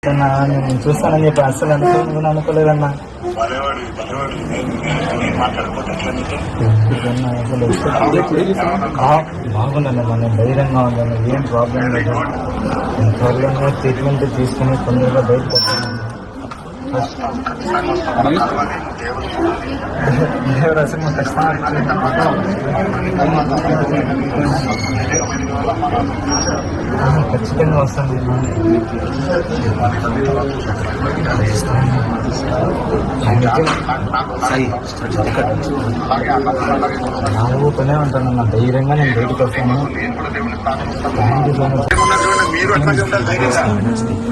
నేను చూస్తానని చెప్పి అసలు అనుకోలేదన్నా. బాగుందండి, మన ధైర్యంగా ఉందండి, ఏం ప్రాబ్లం లేదు. త్వరలోనే ట్రీట్మెంట్ తీసుకుని తొందరగా బయటకు వస్తాను. దేవరాశి ఖచ్చితంగా వస్తుంది. నాలుగు పనే ఉంటాను అన్న, ధైర్యంగా నేను బయటకు వస్తాను. మీరు అట్లాగే ఉండాలి, ధైర్యంగా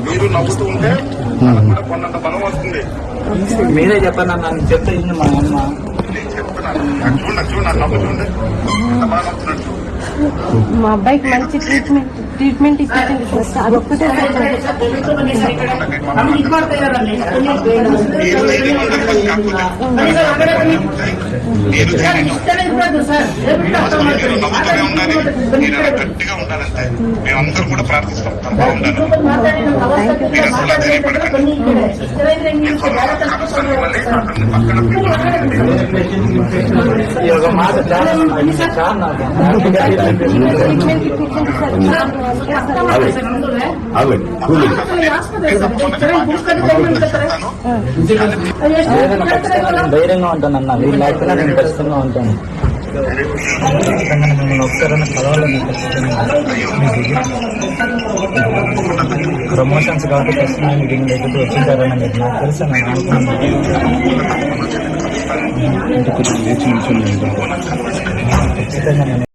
మీరు నవ్వుతూ ఉంటే కొన్నంత బలం వస్తుంది. మీరే చెప్పండి అన్న, నేను చెప్తే మా అమ్మ చూడండి నవ్వుతుండే ఎంత బాగా నవ్వుతున్నట్టు. మా అబ్బాయికి మంచి ట్రీట్మెంట్ ఇచ్చింది సార్, అదొక్కటే గట్టిగా ఉండాలంటే మేమందరం కూడా ప్రార్థిస్తాం. ధైర్యంగా ఉంటాను అన్న, వీళ్ళు లేకపోయినా నేను ఖచ్చితంగా ఉంటాను. మిమ్మల్ని ఒకసారైనా కలవాలని ప్రమోషన్స్ కాబట్టి ఖచ్చితంగా దీని దగ్గరికి వచ్చింటారని మీకు నాకు తెలుసు. నేను అనుకున్నాను ఖచ్చితంగా నేను